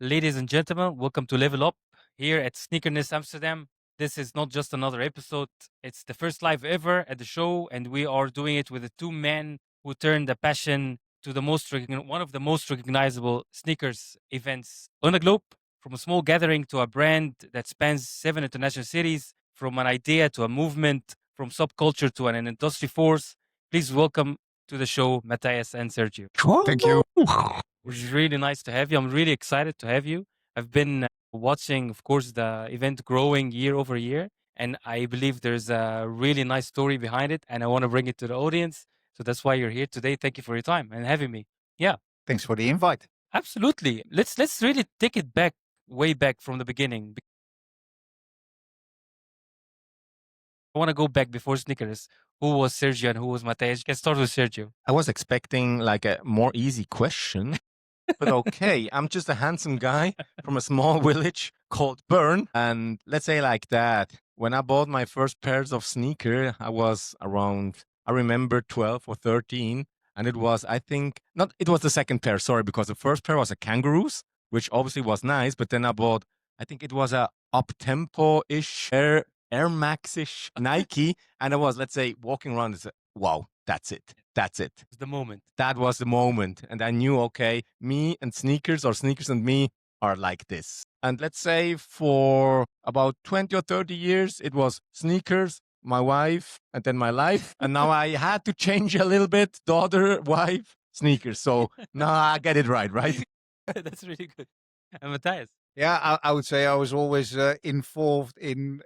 Ladies and gentlemen, welcome to Level Up here at Sneakerness Amsterdam. This is not just another episode, it's the first live ever at the show, and we are doing it with the two men who turned the passion to one of the most recognizable sneakers events on the globe. From a small gathering to a brand that spans 7 international cities, from an idea to a movement, from subculture to an industry force. Please welcome to the show Matthijs and Sergio. Thank you. It's really nice to have you. I'm really excited to have you. I've been watching, of course, the event growing year over year, and I believe there's a really nice story behind it, and I want to bring it to the audience. So that's why you're here today. Thank you for your time and having me. Yeah, Thanks for the invite. absolutely. Let's really take it back, way back from the beginning. I want to go back before sneakers. Who was Sergio and who was Matthijs? You can start with Sergio. I was expecting like a more easy question, but okay. I'm just a handsome guy from a small village called Bern. And let's say like that. When I bought my first pairs of sneaker, I was around, I remember 12 or 13. And it was, I think, not, it was the second pair, sorry, because the first pair was a Kangaroos, which obviously was nice. But then I bought, I think it was a up-tempo-ish Air Max-ish Nike. And I was, let's say, walking around and said, wow, that's it. That's it. It's the moment. That was the moment. And I knew, okay, me and sneakers or sneakers and me are like this. And let's say for about 20 or 30 years, it was sneakers, my wife, and then my life. And now I had to change a little bit, daughter, wife, sneakers. So now I get it right? That's really good. And Matthijs? Yeah, I would say I was always involved in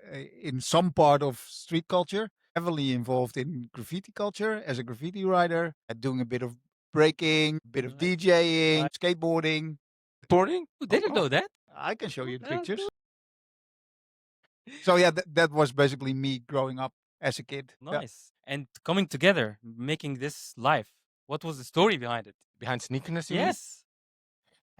some part of street culture, heavily involved in graffiti culture as a graffiti writer, doing a bit of breaking, a bit of Nice. DJing, Nice. skateboarding. Boarding? Who didn't know that? I can show you the Oh, pictures. cool. So yeah, that was basically me growing up as a kid. Yeah. Nice. And coming together, making this live. What was the story behind it? Behind sneakerness? You mean? Yes.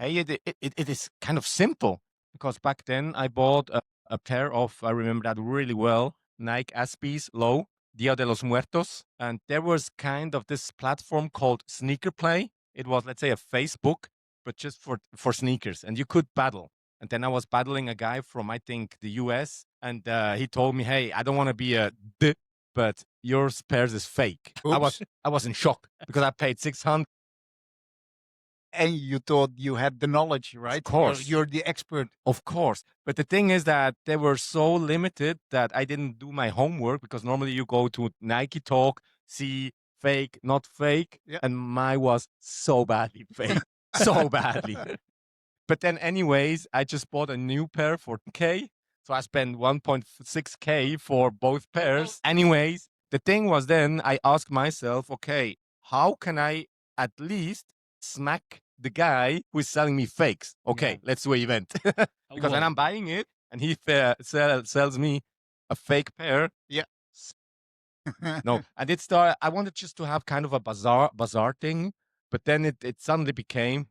Hey, it is kind of simple because back then I bought a pair of, I remember that really well, Nike SBs Low, Dia de los Muertos. And there was kind of this platform called Sneaker Play. It was, let's say, a Facebook, but just for sneakers. And you could battle. And then I was battling a guy from, I think, the US. And he told me, hey, I don't want to be a D, but your pairs is fake. Oops. I was in shock because I paid 600. And you thought you had the knowledge, right? Of course. You're the expert. Of course. But the thing is that they were so limited that I didn't do my homework because normally you go to Nike Talk, see fake, not fake. Yeah. And mine was so badly fake. So badly. But then anyways, I just bought a new pair for 10K. So I spent 1.6K for both pairs. Anyways, the thing was then I asked myself, okay, how can I at least smack the guy who is selling me fakes? Okay, Yeah. let's do an event. Because when Whoa. I'm buying it and he sells me a fake pair. Yeah. No, and it started, I wanted just to have kind of a bazaar thing, but then it suddenly became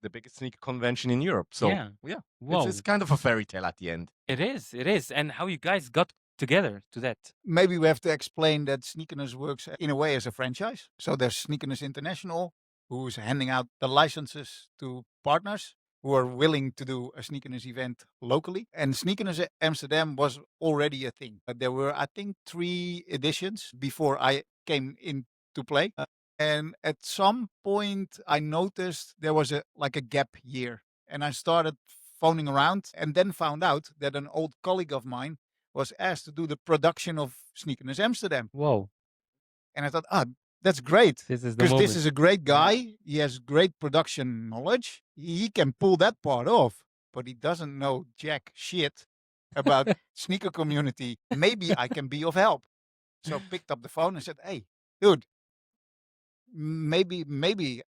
the biggest sneaker convention in Europe. So Yeah. yeah, Whoa. it's kind of a fairy tale at the end. It is. It is. And how you guys got together to that. Maybe we have to explain that Sneakerness works in a way as a franchise. So there's Sneakerness International, who's handing out the licenses to partners who are willing to do a Sneakerness event locally. And Sneakerness Amsterdam was already a thing. But there were, I think, 3 editions before I came into play. And at some point, I noticed there was a gap year. And I started phoning around and then found out that an old colleague of mine was asked to do the production of Sneakerness Amsterdam. Whoa. And I thought, that's great. This is the Because moment. this is a great guy. He has great production knowledge. He can pull that part off, but he doesn't know jack shit about sneaker community. Maybe I can be of help. So I picked up the phone and said, hey, dude, maybe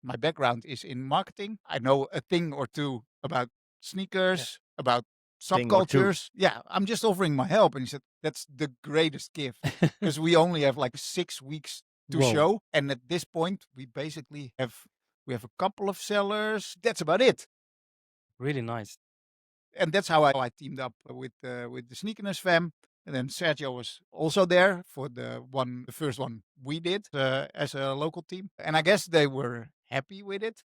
my background is in marketing. I know a thing or two about sneakers, about Thing or two. subcultures. Yeah, I'm just offering my help. And he said, that's the greatest gift because we only have 6 weeks to Whoa. show. And at this point, we basically have a couple of sellers. That's about it. Really nice. And that's how I teamed up with the Sneakerness fam. And then Sergio was also there for the first one we did as a local team. And I guess they were happy with it.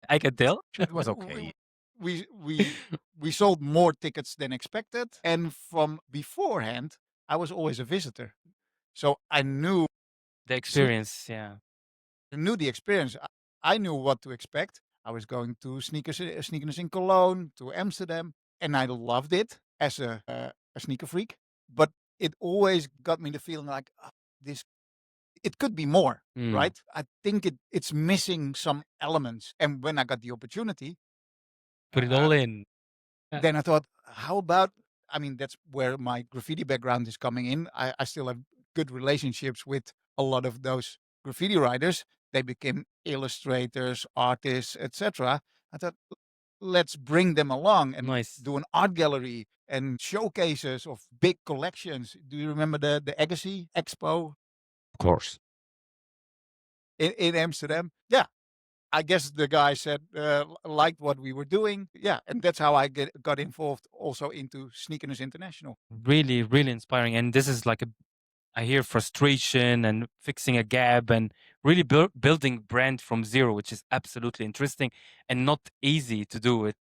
I can tell. It was okay. We sold more tickets than expected. And from beforehand, I was always a visitor. So I knew The experience, yeah. the experience. I knew what to expect. I was going to Sneakerness in Cologne, to Amsterdam, and I loved it as a sneaker freak. But it always got me the feeling like this. It could be more, right? I think it's missing some elements. And when I got the opportunity, Put it all in. then I thought, how about? I mean, that's where my graffiti background is coming in. I still have good relationships with a lot of those graffiti writers. They became illustrators, artists, etc. I thought, let's bring them along and Nice. do an art gallery and showcases of big collections. Do you remember the Agassi Expo Of course. in Amsterdam? Yeah. I guess the guy said liked what we were doing. Yeah, and that's how I got involved also into Sneakerness International. Really, really inspiring. And this is like I hear frustration and fixing a gap and really building brand from zero, which is absolutely interesting and not easy to do it.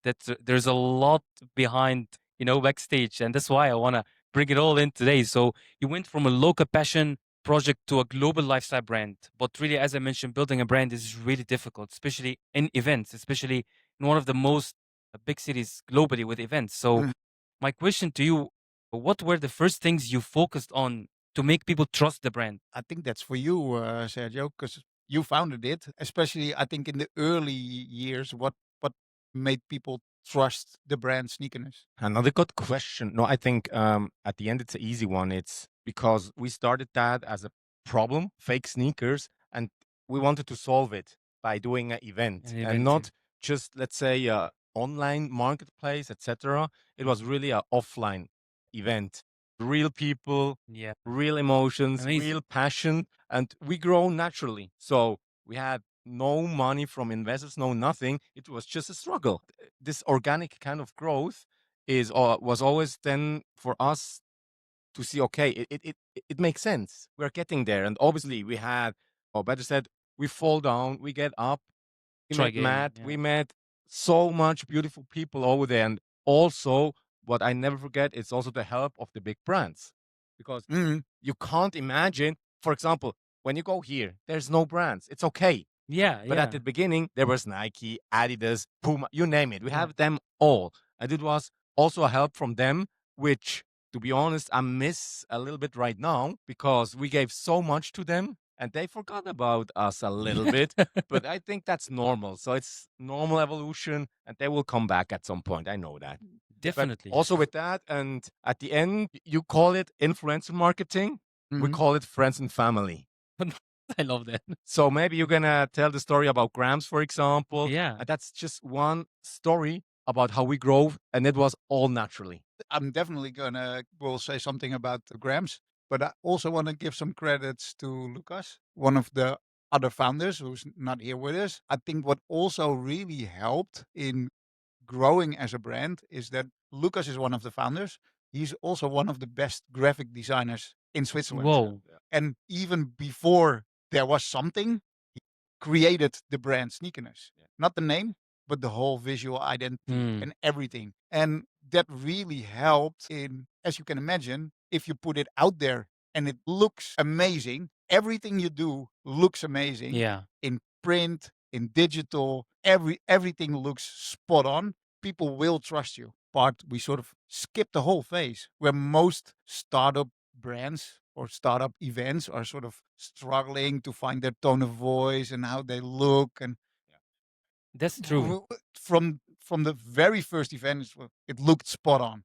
There's a lot behind, backstage, and that's why I want to bring it all in today. So you went from a local passion project to a global lifestyle brand, but really, as I mentioned, building a brand is really difficult, especially in events, especially in one of the most big cities globally with events. So my question to you, what were the first things you focused on to make people trust the brand? I think that's for you, Sergio, because you founded it. Especially, I think in the early years, what made people trust the brand Sneakerness? Another good question. No, I think at the end it's an easy one. It's because we started that as a problem, fake sneakers, and we wanted to solve it by doing an event An and event, not just, let's say, a online marketplace, etc. It was really an offline event. Real people, yeah, real emotions, amazing. real passion, and we grow naturally. So we had no money from investors, no nothing. It was just a struggle. This organic kind of growth was always then for us to see, okay, it makes sense. We're getting there. And obviously we had, or better said, we fall down, we get up, we Try met again. Matt, Yeah. we met so much beautiful people over there. And also, what I never forget, it's also the help of the big brands. Because you can't imagine, for example, when you go here, there's no brands. It's okay. Yeah, But at the beginning, there was Nike, Adidas, Puma, you name it. We have them all. And it was also a help from them, which, to be honest, I miss a little bit right now because we gave so much to them and they forgot about us a little bit. But I think that's normal. So it's normal evolution and they will come back at some point. I know that. Definitely. But also with that, and at the end, you call it influencer marketing. We call it friends and family. I love that. So maybe you're gonna tell the story about Grams, for example. Yeah. And that's just one story about how we grow, and it was all naturally. I'm definitely will say something about the Grams, but I also want to give some credits to Lucas, one of the other founders who's not here with us. I think what also really helped in growing as a brand is that Lucas is one of the founders. He's also one of the best graphic designers in Switzerland. Whoa. And even before there was something, he created the brand Sneakerness. Not the name, but the whole visual identity and everything. And that really helped in, as you can imagine, if you put it out there and it looks amazing, everything you do looks amazing. Yeah. In print, in digital, everything looks spot on. People will trust you. But we sort of skip the whole phase where most startup brands or startup events are sort of struggling to find their tone of voice and how they look. And That's true. From the very first event, it looked spot on.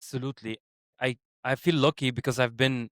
Absolutely. I feel lucky because I've been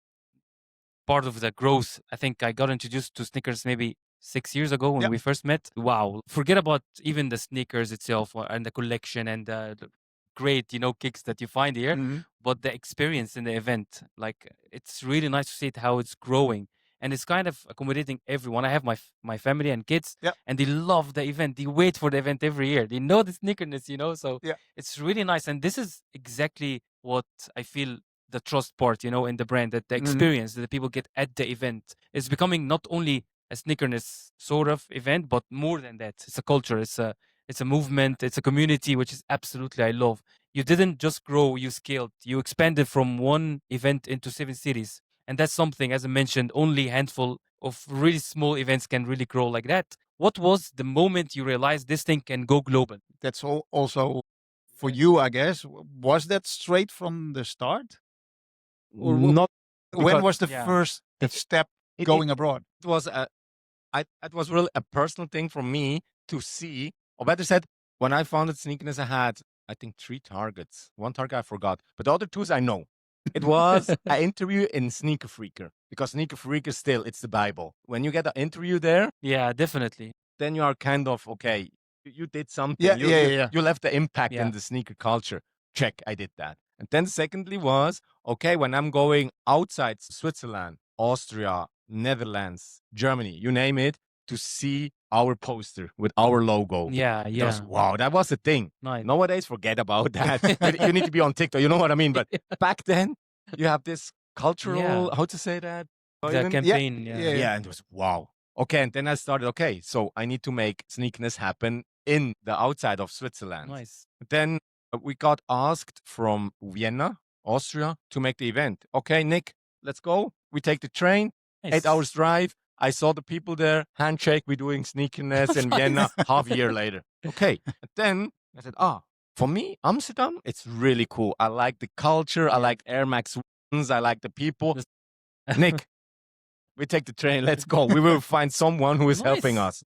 part of the growth. I think I got introduced to sneakers maybe 6 years ago when we first met. Wow. Forget about even the sneakers itself and the collection and the great, kicks that you find here, but the experience in the event, like it's really nice to see it, how it's growing. And it's kind of accommodating everyone. I have my family and kids, and they love the event. They wait for the event every year. They know the sneakerness, so it's really nice. And this is exactly what I feel the trust part, in the brand, that the experience that the people get at the event is becoming not only a Sneakerness sort of event, but more than that. It's a culture. It's a movement. It's a community, which is absolutely I love. You didn't just grow, you scaled. You expanded from one event into 7 cities. And that's something, as I mentioned, only a handful of really small events can really grow like that. What was the moment you realized this thing can go global? That's also for you, I guess. Was that straight from the start? Or Not when because was the Yeah. first It- step it- going abroad? it was it was really a personal thing for me to see, or better said, when I founded Sneakerness, I had, I think, 3 targets. One target I forgot, but the other 2 I know. It was an interview in Sneaker Freaker, because Sneaker Freaker still, it's the Bible. When you get an interview there, Yeah, definitely. then you are kind of, okay, you did something. Yeah, you, yeah, you, yeah. you left the impact Yeah. in the sneaker culture. Check, I did that. And then secondly was, okay, when I'm going outside Switzerland, Austria, Netherlands, Germany, you name it, to see our poster with our logo. Yeah, It yeah. was, wow, that was the thing. Nice. Nowadays, forget about that. You need to be on TikTok. You know what I mean? But back then, you have this cultural, how to say that? The Even- campaign. yeah. yeah, and it was wow. Okay, and then I started, okay, so I need to make Sneakerness happen in the outside of Switzerland. Nice. Then we got asked from Vienna, Austria, to make the event. Okay, Nick, let's go. We take the train, Nice. 8 hours drive. I saw the people there, handshake, we're doing Sneakerness in Vienna half a year later. Okay, and then I said, for me, Amsterdam, it's really cool. I like the culture. I Yeah. like Air Max 1s. I like the people. This- Nick, we take the train. Let's go. We will find someone who is helping Nice. us.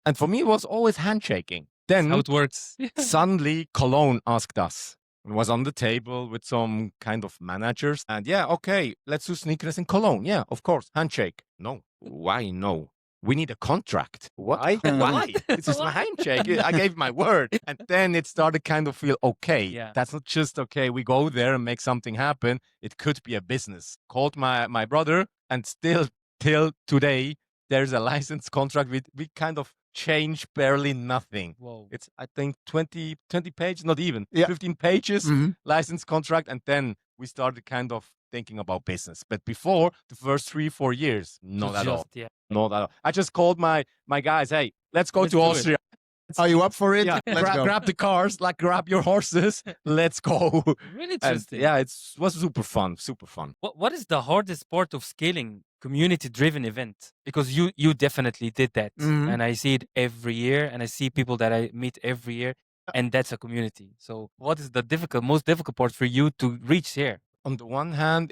And for me, it was always handshaking. That's Then how it works. suddenly Cologne asked us. It was on the table with some kind of managers. And yeah, okay, let's do Sneakerness in Cologne. Yeah, of course. Handshake. No. Why no? We need a contract. What? Why? Why? This is my handshake. I gave my word. And then it started kind of feel, okay, Yeah. that's not just, okay, we go there and make something happen. It could be a business. Called my brother, and still till today, there's a license contract. We kind of change barely nothing. Whoa. It's, I think, 20 pages, not even, Yeah. 15 pages, Mhm. license contract. And then we started kind of thinking about business. But before, the first 3-4 years, not So at all. just, yeah. Not at all. I just called my guys, hey, let's go Let's to do it. Austria. Are you up for it? Yeah, Let's go. grab the cars, like grab your horses, let's go. Really And interesting. yeah, it was super fun, super fun. What is the hardest part of scaling community-driven event? Because you definitely did that, Mhm. and I see it every year, and I see people that I meet every year, and that's a community. So, what is the most difficult part for you to reach here? On the one hand,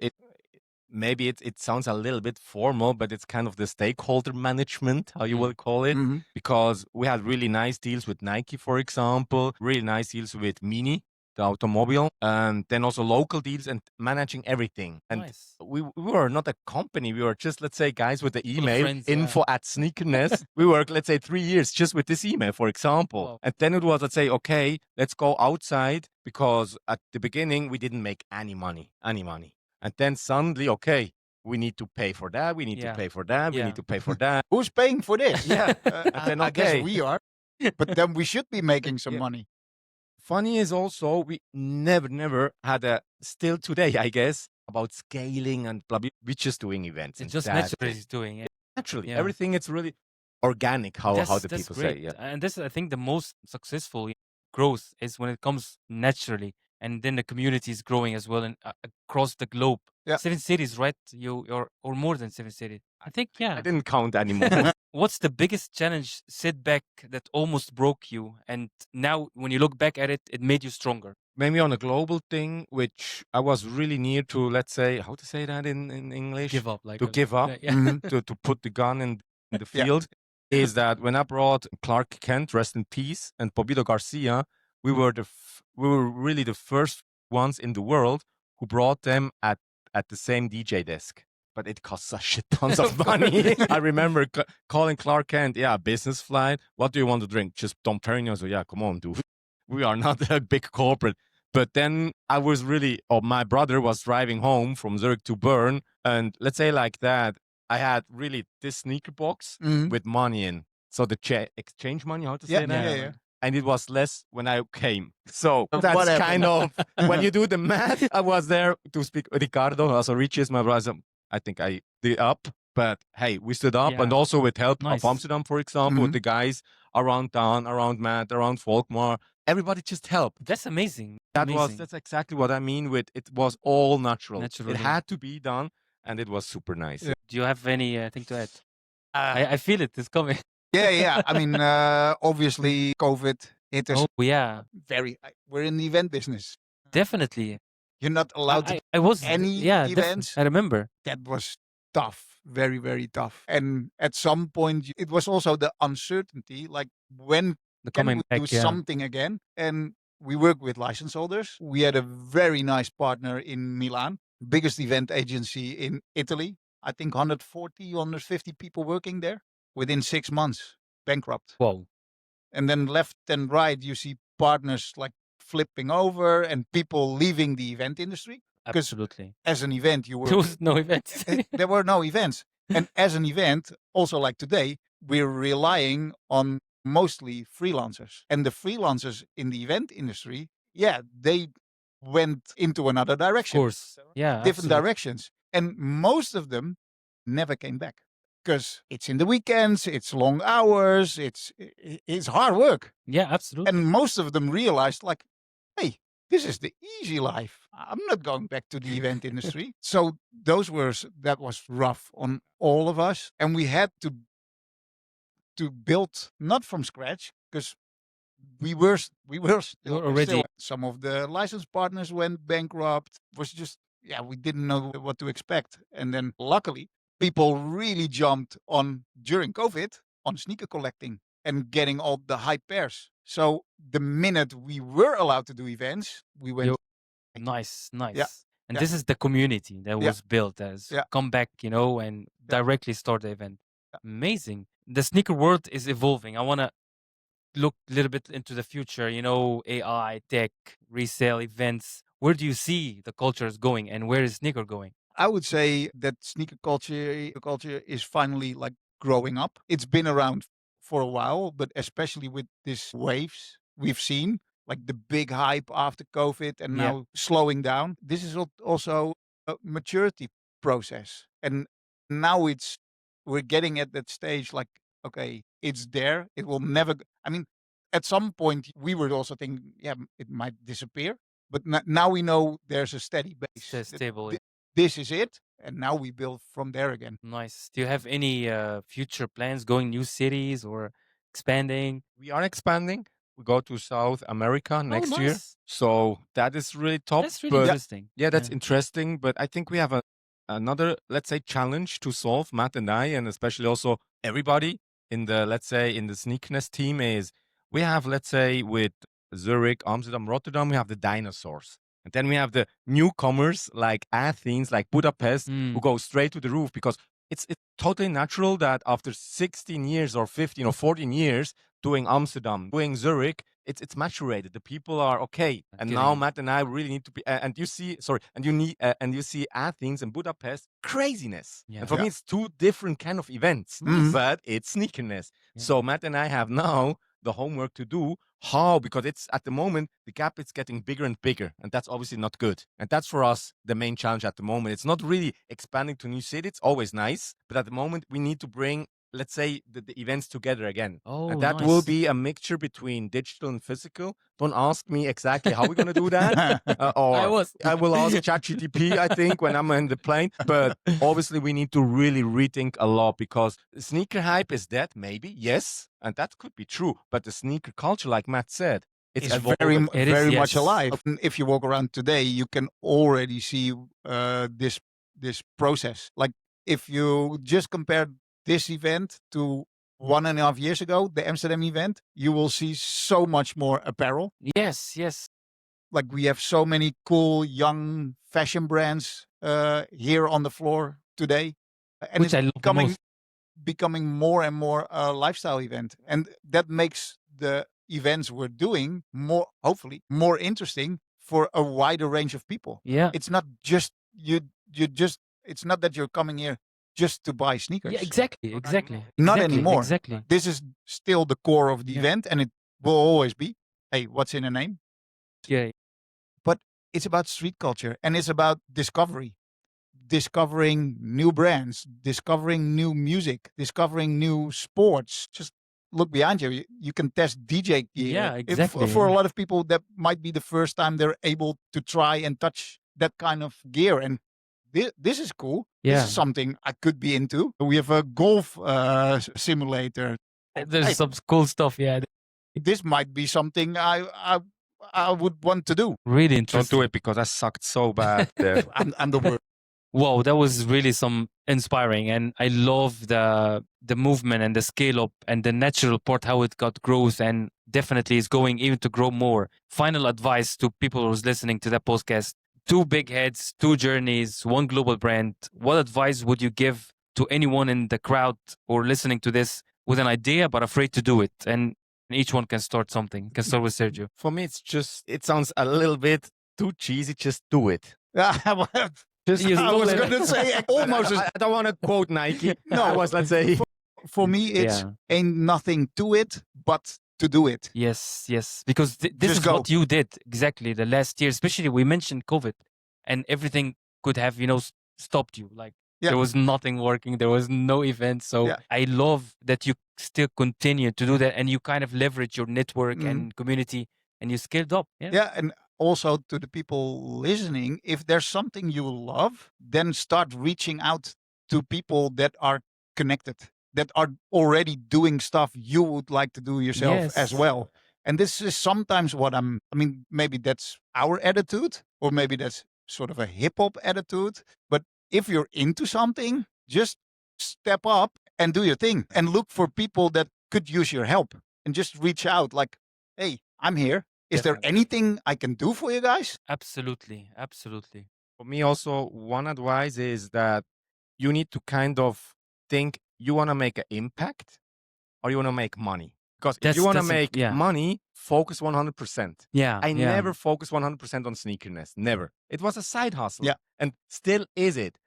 maybe it sounds a little bit formal, but it's kind of the stakeholder management, how you Mm. will call it, Mhm. because we had really nice deals with Nike, for example, really nice deals with Mini, the automobile, and then also local deals and managing everything. And Nice. we were not a company. We were just, let's say, guys with the Full of email, friends, yeah. info@sneakerness. We worked, let's say, 3 years just with this email, for example. Wow. And then it was, let's say, okay, let's go outside, because at the beginning, we didn't make any money. And then suddenly, okay, we need to pay for that. We need Yeah. to pay for that. We Yeah. need to pay for that. Who's paying for this? Yeah. And then, I guess okay. we are. But then we should be making some Yeah. money. Funny is also, we never had still today, I guess, about scaling and blah, blah. We're just doing events. It's and just that's naturally it. he's doing it. Naturally. Yeah. Everything, it's really organic, how the That's people great. say. Yeah. And this is, I think, the most successful growth is when it comes naturally, and then the community is growing as well, and across the globe. Yeah. 7 cities, right? Or more than 7 cities. I think, yeah. I didn't count anymore. What's the biggest challenge, setback that almost broke you, and now when you look back at it, it made you stronger? Maybe on a global thing, which I was really near to, let's say, how to say that in English? Give up, like To give up. Yeah. Mhm. to put the gun in the Yeah. field, is that when I brought Clark Kent, rest in peace, and Bobido Garcia, we were really the first ones in the world who brought them at the same DJ desk. But it costs a shit tons of money. I remember calling Clark Kent, yeah, business flight. What do you want to drink? Just Dom Perignon. So yeah, come on, dude. We are not a big corporate. But then I was really, my brother was driving home from Zurich to Bern. And let's say like that, I had really this sneaker box Mhm. with money in. So the exchange money, how to say Yeah, that? yeah, yeah. and it was less when I came. So What that's happened? kind of, when you do the math, I was there to speak with Ricardo, also Richie, my brother. I think I did up, but hey, we stood up, and Yeah. also with help Nice. of Amsterdam, for example, with Mhm. the guys around town, around Matt, around Volkmar, everybody just helped. That's amazing. That's exactly what I mean with it was all natural. Naturally. It had to be done, and it was super nice. Yeah. Do you have anything to add? Uh, I feel it. It's coming. yeah. I mean, obviously, COVID hit us Oh yeah, we're in the event business. definitely. You're not allowed to I was any yeah. events. I remember. That was tough, very, very tough. And at some point, it was also the uncertainty, like when The can coming we back. do Yeah. something again? And we work with license holders. We had a very nice partner in Milan, biggest event agency in Italy. I think 140, 150 people working there within 6 months, bankrupt. Whoa. And then left and right, you see partners like flipping over and people leaving the event industry. 'Cause Absolutely. as an event, you were There was no event. there were no events. And as an event, also like today, we're relying on mostly freelancers. And the freelancers in the event industry, yeah, they went into another Of direction, course. Yeah. different absolutely. directions. And most of them never came back because it's in the weekends, it's long hours, it's hard work. Yeah. Absolutely. And most of them realized, like, hey, this is the easy life. I'm not going back to the event industry. So that was rough on all of us, and we had to build not from scratch because we were still, already- still some of the license partners went bankrupt. It was just we didn't know what to expect, and then luckily people really jumped on during COVID on sneaker collecting and getting all the hype pairs. So the minute we were allowed to do events, we went. Yo, nice. And yeah. this is the community that Yeah. was built as Yeah. come back, and directly start the event. Yeah. Amazing. The sneaker world is evolving. I want to look a little bit into the future, AI, tech, resale, events. Where do you see the culture is going, and where is sneaker going? I would say that sneaker culture is finally like growing up. It's been around for a while, but especially with these waves we've seen, like the big hype after COVID and Yeah. now slowing down. This is also a maturity process. And now we're getting at that stage like, okay, it's there. It will never, I mean, at some point we were also thinking, it might disappear. But now we know there's a steady base. It's stable. This is it, and now we build from there again. Nice. Do you have any future plans going new cities or expanding? We are expanding. We go to South America next year. nice. So that is really top. That's really but interesting. yeah, that's interesting. But I think we have another, let's say, challenge to solve, Matt and I, and especially also everybody in the, let's say, in the Sneakerness team is we have, let's say, with Zurich, Amsterdam, Rotterdam, we have the dinosaurs. And then we have the newcomers like Athens, like Budapest, who go straight to the roof because it's totally natural that after 16 years or 15 or 14 years doing Amsterdam, doing Zurich, it's maturated. The people are okay. And now Matt and I really need to be, and you see, and you see Athens and Budapest, craziness. Yeah. And for me, it's two different kind of events, but it's sneakerness. Yeah. So Matt and I have now the homework to do. How? Because it's at the moment, the gap is getting bigger and bigger. And that's obviously not good. And that's for us the main challenge at the moment. It's not really expanding to new cities. It's always nice. But at the moment, we need to bring, let's say, the events together again. Oh, and that nice. will be a mixture between digital and physical. Don't ask me exactly how we're going to do that. I will ask ChatGPT, I think, when I'm in the plane. But obviously, we need to really rethink a lot because sneaker hype is dead, maybe, yes. And that could be true. But the sneaker culture, like Matt said, it's very yes. much alive. If you walk around today, you can already see this process. Like if you just compare this event to 1.5 years ago, the Amsterdam event, you will see so much more apparel. Yes. Like we have so many cool young fashion brands here on the floor today, and Which I love the most. becoming more and more a lifestyle event, and that makes the events we're doing hopefully more interesting for a wider range of people. Yeah. It's not just it's not that you're coming here just to buy sneakers. Yeah, exactly. Not anymore. Exactly. This is still the core of the event, and it will always be, hey, what's in a name? Yeah. But it's about street culture, and it's about discovery. Discovering new brands, discovering new music, discovering new sports. Just look behind you. You can test DJ gear. Yeah, exactly. For a lot of people, that might be the first time they're able to try and touch that kind of gear. And this is cool. Yeah. This is something I could be into. We have a golf simulator. There's some cool stuff. Yeah. This might be something I would want to do. Really Don't interesting. do it because I sucked so bad there. I'm the worst. Wow, that was really some inspiring, and I love the movement and the scale up and the natural part, how it got growth, and definitely is going even to grow more. Final advice to people who's listening to that podcast: 2 big heads, 2 journeys, 1 global brand. What advice would you give to anyone in the crowd or listening to this with an idea but afraid to do it? And each one can start something. Can start with Sergio. For me, it sounds a little bit too cheesy. Just do it. Just, You I stole was it. going to say almost. I don't want to quote Nike. No. I was, let's say, For me, it's Yeah. ain't nothing to it but to do it. Yes, yes. Because this Just is go. what you did exactly the last year, especially we mentioned COVID and everything could have, stopped you. Like Yeah. there was nothing working. There was no event. So Yeah. I love that you still continue to do that and you kind of leverage your network Mhm. and community and you scaled up. Yeah. Yeah, and also to the people listening, if there's something you love, then start reaching out to people that are connected, that are already doing stuff you would like to do yourself as Yes. well. And this is sometimes what maybe that's our attitude, or maybe that's sort of a hip hop attitude. But if you're into something, just step up and do your thing and look for people that could use your help and just reach out like, hey, I'm here. Is there Definitely. anything I can do for you guys? Absolutely. Absolutely. for me also, one advice is that you need to kind of think you want to make an impact or you want to make money. Because if you want to make yeah. money, focus 100%. Yeah. I yeah. never focused 100% on Sneakerness. Never. It was a side hustle. Yeah. And still is it.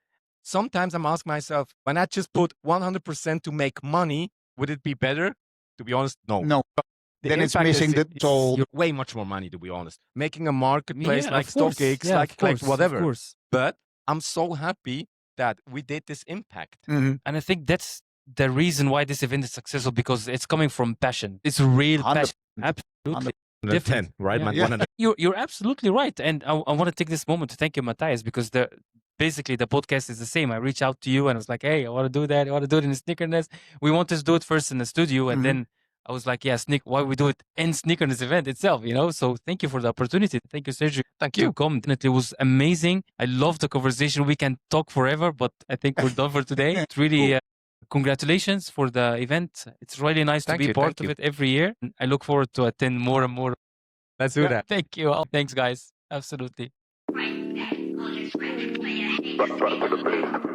Sometimes I'm asking myself, when I just put 100% to make money, would it be better? To be honest, no. No. The Then it's impact missing the soul. You're way much more money, to be honest. Making a marketplace Yeah, like of course. StockX, Yeah, like of course, whatever. Of course. But I'm so happy that we did this impact. Mhm. And I think that's the reason why this event is successful, because it's coming from passion. It's real 100%. passion. Absolutely. 110, right? Yeah. Man, Yeah. 100. You're absolutely right. And I want to take this moment to thank you, Matthijs, because basically the podcast is the same. I reached out to you and I was like, hey, I want to do that. I want to do it in Sneakerness. We wanted to do it first in the studio. And Mhm. then I was like, yeah, why we do it in Sneakerness event itself, So thank you for the opportunity. Thank you, Sergio. Thank To you. come. Definitely was amazing. I love the conversation. We can talk forever, but I think we're done for today. It's really congratulations for the event. It's really nice Thank to be you, part thank of you. it every year. I look forward to attend more and more. Let's do that. Thank you. Thanks, guys. Absolutely. Right, that, all this rap, play a hate.